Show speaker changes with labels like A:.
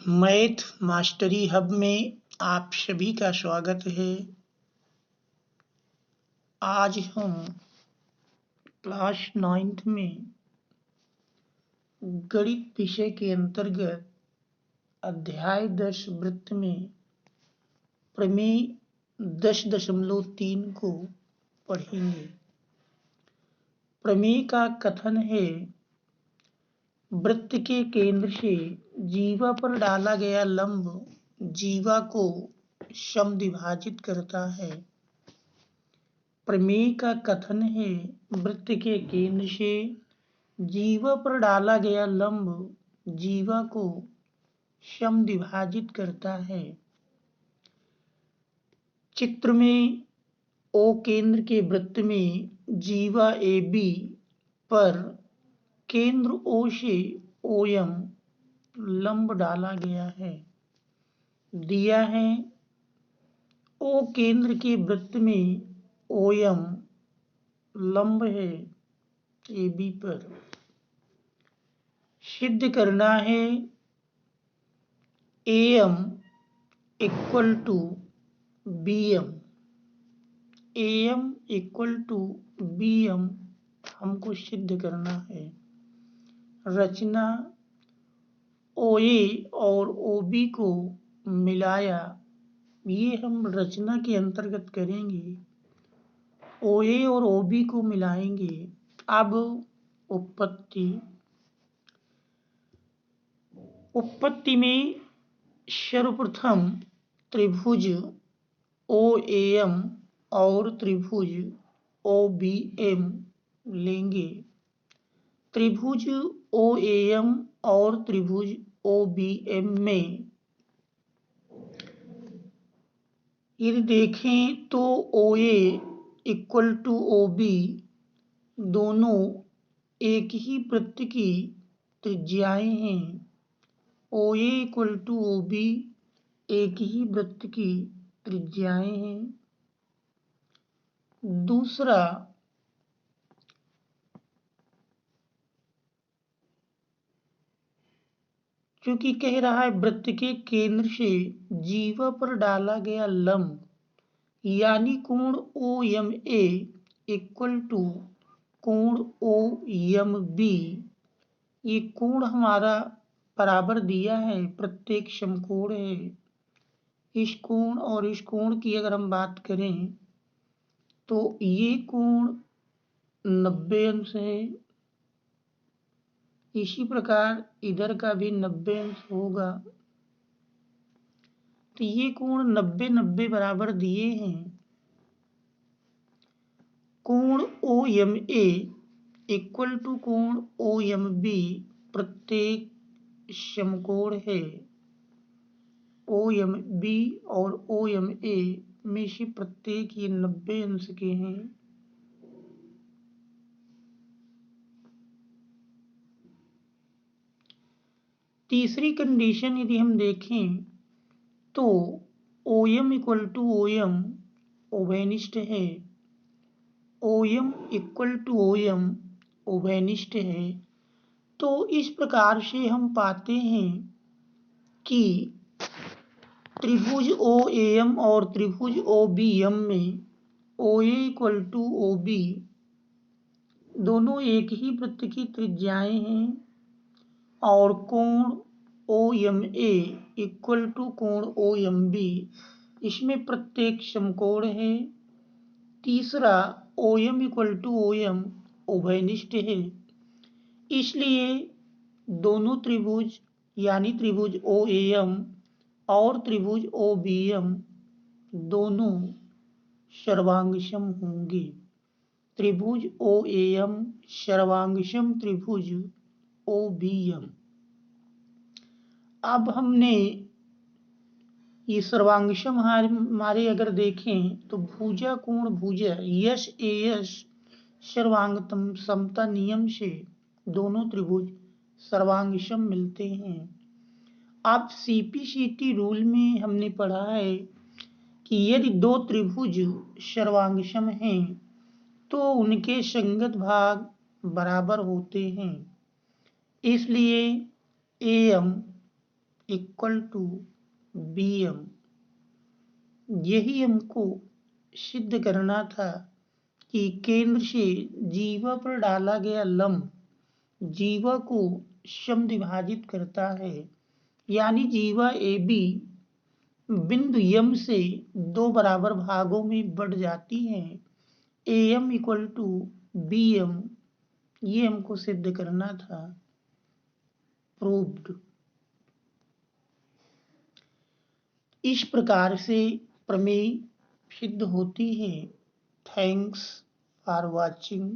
A: Math mastery hub में आप सभी का स्वागत है। आज हम क्लास 9th में गणित विषय के अंतर्गत अध्याय 10 वृत्त में प्रमेय 10.3 को पढ़ेंगे। प्रमेय का कथन है, वृत्त के केंद्र से जीवा पर डाला गया लंब जीवा को समद्विभाजित करता है। प्रमेय का कथन है, वृत्त के केंद्र से जीवा पर डाला गया लंब जीवा को समद्विभाजित करता है। चित्र में ओ केंद्र के वृत्त में जीवा AB पर केंद्र O से OM लंब डाला गया है। दिया है O केंद्र के वृत्त में OM लंब है AB पर। सिद्ध करना है AM equal to BM। AM equal to BM हमको सिद्ध करना है। रचना OA और OB को मिलाया, ये हम रचना के अंतर्गत करेंगे। OA और OB को मिलाएंगे। अब उत्पत्ति में सर्वप्रथम त्रिभुज OAM और त्रिभुज OBM लेंगे। त्रिभुज OAM और त्रिभुज OBM में यदि देखें तो OA इक्वल टू OB दोनों एक ही वृत्त की त्रिज्याएं हैं। OA इक्वल टू OB एक ही वृत्त की त्रिज्याएं हैं। दूसरा, क्योंकि कह रहा है वृत्त के केंद्र से जीवा पर डाला गया लंब यानी कोण OMA इक्वल टू कोण OMB, ये कोण हमारा बराबर दिया है, प्रत्येक समकोण है। इस कोण और इस कोण की अगर हम बात करें तो ये कोण 90 अंश है। इसी प्रकार इधर का भी 90 अंश होगा। तो ये कोण 90-90 बराबर दिए हैं। कोण OMA इक्वल टू कोण OMB प्रत्येक समकोण है। OMB और OMA में से प्रत्येक ये 90 अंश के हैं। तीसरी कंडीशन यदि हम देखें तो OM इक्वल टू OM उभयनिष्ठ है। OM इक्वल टू OM उभयनिष्ठ है। तो इस प्रकार से हम पाते हैं कि त्रिभुज OAM और त्रिभुज OBM में OA इक्वल टू OB दोनों एक ही वृत्त की त्रिज्याएं हैं और कोण OMA इक्वल टू कोण OMB इसमें प्रत्येक समकोण है। तीसरा, OM इक्वल टू OM उभयनिष्ठ है। इसलिए दोनों त्रिभुज यानी त्रिभुज OAM और त्रिभुज OBM दोनों सर्वांगसम होंगे। त्रिभुज OAM सर्वांगसम त्रिभुज OBM। अब हमने ये सर्वांगसम हमारे अगर देखें तो भुजा कोण भुजा SAS सर्वांगतम समता नियम से दोनों त्रिभुज सर्वांगसम मिलते हैं। अब CPCT रूल में हमने पढ़ा है कि यदि दो त्रिभुज सर्वांगसम हैं तो उनके संगत भाग बराबर होते हैं। इसलिए AM equal to B M. यही हमको सिद्ध करना था कि केंद्र से जीवा पर डाला गया लंब जीवा को समद्विभाजित करता है, यानी जीवा ए बी बिंदु यम से दो बराबर भागों में बढ़ जाती है। A M equal to B M, ये हमको सिद्ध करना था। प्रूव्ड। इस प्रकार से प्रमेय सिद्ध होती है। Thanks for watching.